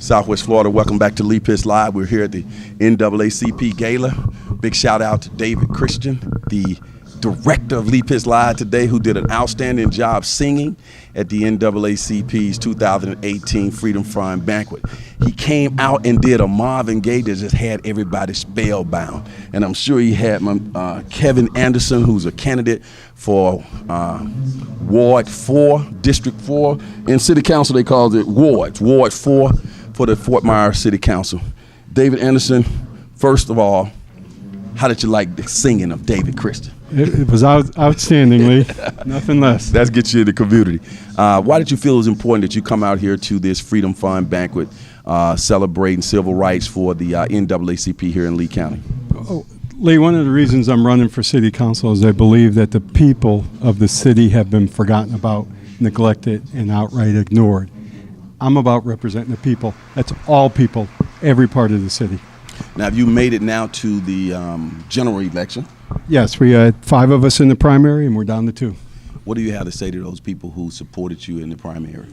Southwest Florida, welcome back to Lee Pitts Live. We're here at the NAACP Gala. Big shout out to David Christian, the director of Lee Pitts Live today, who did an outstanding job singing at the NAACP's 2018 Freedom Fund banquet. He came out and did a Marvin Gaye that just had everybody spellbound. And I'm sure he had Kevin Anderson, who's a candidate for Ward 4, District 4. In City Council, they called it Ward 4 for the Fort Myers City Council. David Anderson, first of all, how did you like the singing of David Christian? It was outstanding, Lee. Nothing less. That gets you in the community. Why did you feel it was important that you come out here to this Freedom Fund banquet celebrating civil rights for the NAACP here in Lee County? Lee, one of the reasons I'm running for city council is I believe that the people of the city have been forgotten about, neglected, and outright ignored. I'm about representing the people. That's all people, every part of the city. Now, have you made it now to the general election? Yes, we had 5 of us in the primary, and we're down to 2. What do you have to say to those people who supported you in the primary?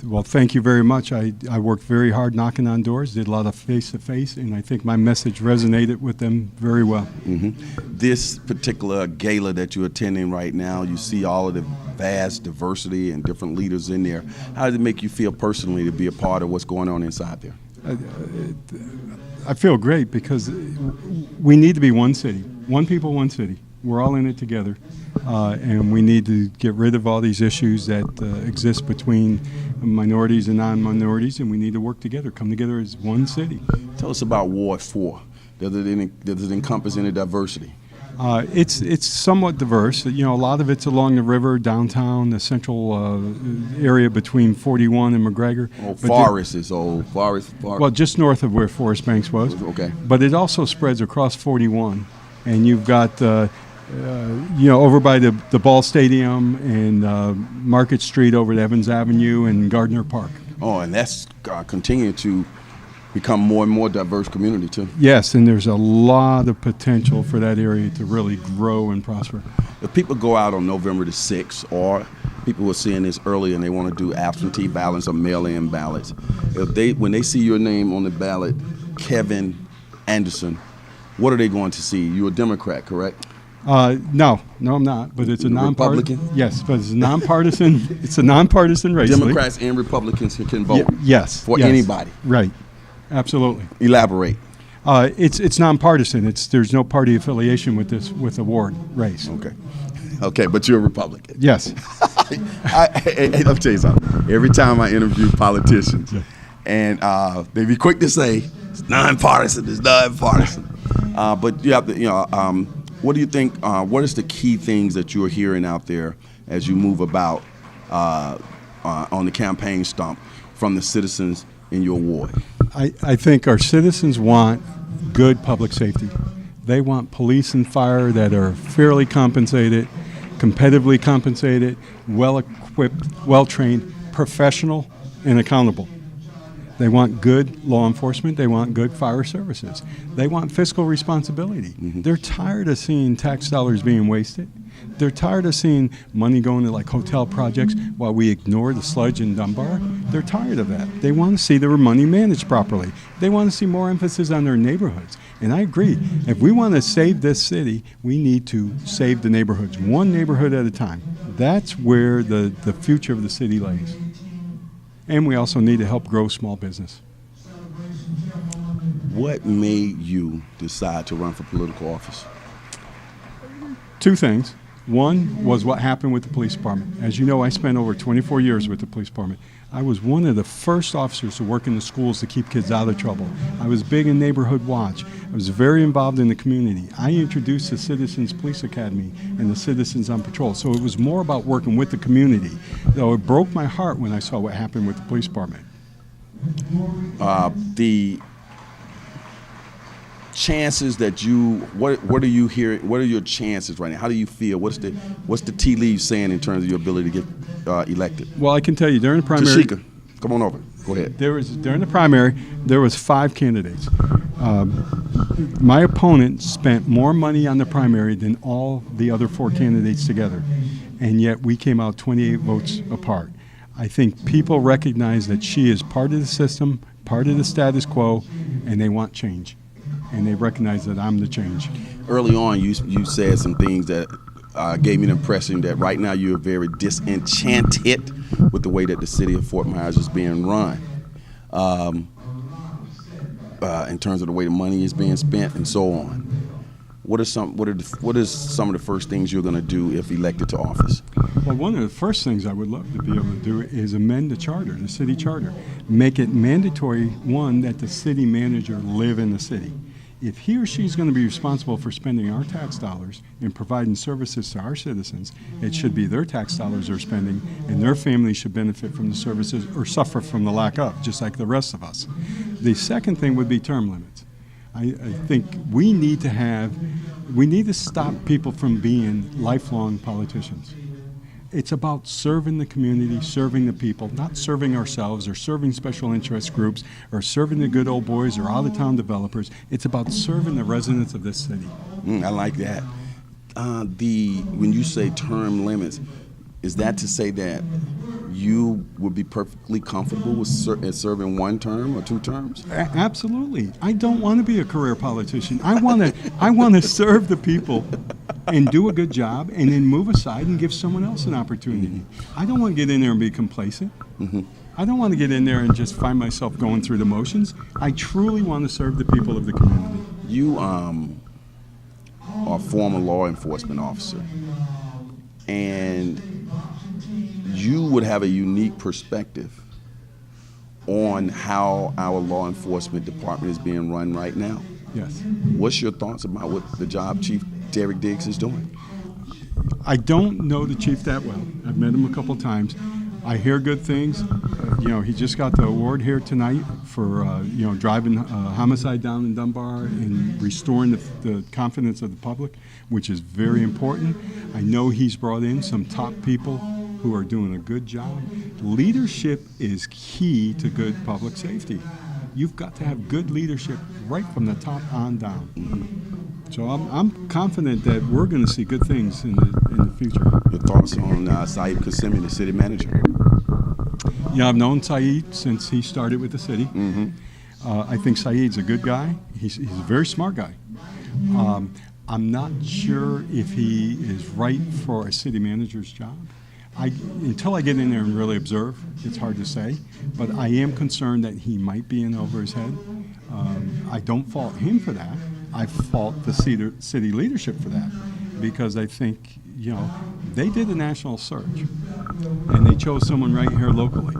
Well, thank you very much. I worked very hard knocking on doors, did a lot of face-to-face, and I think my message resonated with them very well. This particular gala that you're attending right now, you see all of the vast diversity and different leaders in there. How does it make you feel personally to be a part of what's going on inside there? I feel great because we need to be one city, one people, one city. We're all in it together, and we need to get rid of all these issues that exist between minorities and non-minorities, and we need to work together, come together as one city. Tell us about Ward 4. Does it encompass any diversity? It's somewhat diverse. You know, a lot of it's along the river, downtown, the central area between 41 and McGregor. Forest is old. Forest. Well, just north of where Forest Banks was. Okay. But it also spreads across 41, and you've got over by the ball stadium and Market Street over to Evans Avenue and Gardner Park. Oh, and that's continuing to become more and more diverse community too. Yes, and there's a lot of potential for that area to really grow and prosper. If people go out on November the 6th, or people were seeing this earlier and they want to do absentee ballots or mail-in ballots, when they see your name on the ballot, Kevin Anderson, what are they going to see? You're a Democrat, correct? No, I'm not. But it's a Republican. Yes, but it's a nonpartisan. It's a nonpartisan race. Democrats and Republicans can vote. Yes, for anybody. Right. Absolutely. Elaborate. It's nonpartisan. There's no party affiliation with the ward race. Okay, but you're a Republican. Yes. I'll tell you something. Every time I interview politicians, and they be quick to say it's nonpartisan. It's nonpartisan. But you have to, what do you think? What is the key things that you're hearing out there as you move about on the campaign stump from the citizens in your ward? I think our citizens want good public safety. They want police and fire that are fairly compensated, competitively compensated, well-equipped, well-trained, professional, and accountable. They want good law enforcement. They want good fire services. They want fiscal responsibility. They're tired of seeing tax dollars being wasted. They're tired of seeing money going to like hotel projects while we ignore the sludge in Dunbar. They're tired of that. They want to see their money managed properly. They want to see more emphasis on their neighborhoods. And I agree. If we want to save this city, we need to save the neighborhoods, one neighborhood at a time. That's where the future of the city lays. And we also need to help grow small business. What made you decide to run for political office? 2 things. One was what happened with the police department. As you know, I spent over 24 years with the police department. I was one of the first officers to work in the schools to keep kids out of trouble. I was big in neighborhood watch. I was very involved in the community. I introduced the Citizens Police Academy and the Citizens on Patrol. So it was more about working with the community. Though it broke my heart when I saw what happened with the police department. The chances that what are you hearing? What are your chances right now? How do you feel? What's the tea leaves saying in terms of your ability to get elected? Well, I can tell you during the primary. Tashika, come on over. Go ahead. During the primary, there was 5 candidates. My opponent spent more money on the primary than all the other 4 candidates together, and yet we came out 28 votes apart. I think people recognize that she is part of the system, part of the status quo, and they want change. And they recognize that I'm the change. Early on, you said some things that gave me the impression that right now you're very disenchanted with the way that the city of Fort Myers is being run, in terms of the way the money is being spent and so on. What is some of the first things you're going to do if elected to office? Well, one of the first things I would love to be able to do is amend the charter, the city charter. Make it mandatory, one, that the city manager live in the city. If he or she's going to be responsible for spending our tax dollars and providing services to our citizens, it should be their tax dollars they're spending, and their family should benefit from the services or suffer from the lack of, just like the rest of us. The second thing would be term limits. I think we need to stop people from being lifelong politicians. It's about serving the community, serving the people, not serving ourselves or serving special interest groups or serving the good old boys or out-of-town developers. It's about serving the residents of this city. I like that. When you say term limits, is that to say that you would be perfectly comfortable with serving one term or two terms? Absolutely. I don't want to be a career politician. I want to serve the people and do a good job and then move aside and give someone else an opportunity. I don't want to get in there and be complacent. I don't want to get in there and just find myself going through the motions. I truly want to serve the people of the community. You are a former law enforcement officer, and you would have a unique perspective on how our law enforcement department is being run right now. Yes. What's your thoughts about what the job Chief Derek Diggs is doing? I don't know the chief that well. I've met him a couple times. I hear good things. He just got the award here tonight for driving homicide down in Dunbar and restoring the confidence of the public, which is very important. I know he's brought in some top people who are doing a good job. Leadership is key to good public safety. You've got to have good leadership right from the top on down. So I'm confident that we're going to see good things in the future. Your thoughts on Saeed Qasimi, the city manager? Yeah, I've known Saeed since he started with the city. I think Saeed's a good guy. He's a very smart guy. I'm not sure if he is right for a city manager's job. Until I get in there and really observe, it's hard to say. But I am concerned that he might be in over his head. I don't fault him for that. I fault the city leadership for that, because I think, they did a national search, and they chose someone right here locally.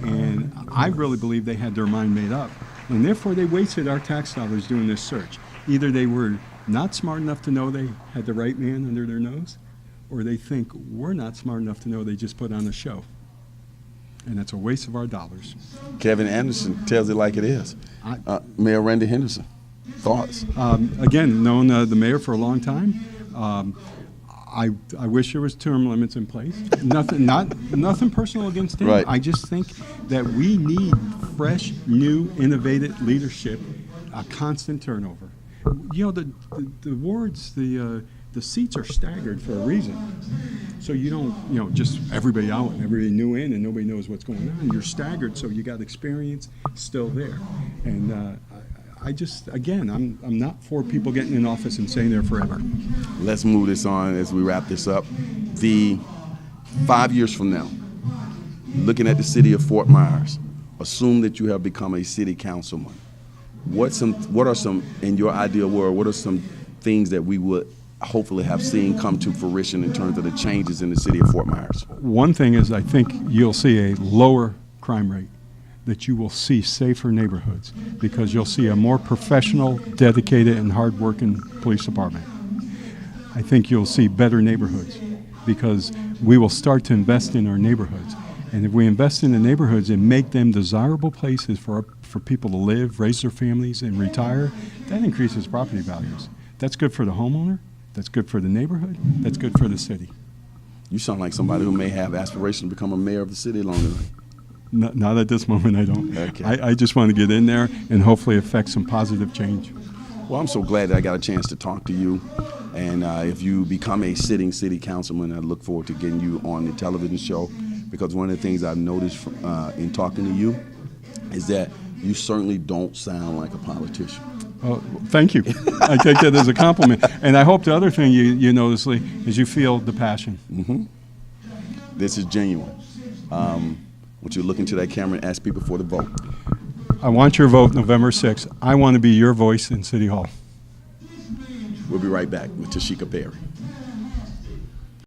And I really believe they had their mind made up, and therefore they wasted our tax dollars doing this search. Either they were not smart enough to know they had the right man under their nose, or they think we're not smart enough to know they just put on a show. And it's a waste of our dollars. Kevin Anderson tells it like it is. Mayor Randy Henderson, thoughts? Again, known the mayor for a long time. I wish there was term limits in place. Nothing personal against him. Right. I just think that we need fresh, new, innovative leadership, a constant turnover. The wards, the seats are staggered for a reason. So you don't, just everybody out and everybody new in and nobody knows what's going on. You're staggered, so you got experience still there. And I'm not for people getting in office and staying there forever. Let's move this on as we wrap this up. 5 years from now, looking at the city of Fort Myers, assume that you have become a city councilman. What are some, in your ideal world, what are some things that we would hopefully have seen come to fruition in terms of the changes in the city of Fort Myers? One thing is, I think you'll see a lower crime rate, that you will see safer neighborhoods, because you'll see a more professional, dedicated, and hardworking police department. I think you'll see better neighborhoods, because we will start to invest in our neighborhoods. And if we invest in the neighborhoods and make them desirable places for people to live, raise their families, and retire, that increases property values. That's good for the homeowner. That's good for the neighborhood. That's good for the city. You sound like somebody who may have aspirations to become a mayor of the city along the way. Not at this moment, I don't. Okay. I just want to get in there and hopefully affect some positive change. Well, I'm so glad that I got a chance to talk to you. And if you become a sitting city councilman, I look forward to getting you on the television show because one of the things I've noticed in talking to you is that you certainly don't sound like a politician. Oh, thank you. I take that as a compliment. And I hope the other thing you notice, Lee, is you feel the passion. This is genuine. Would you look into that camera and ask people for the vote? I want your vote November 6th. I want to be your voice in City Hall. We'll be right back with Tashika Perry.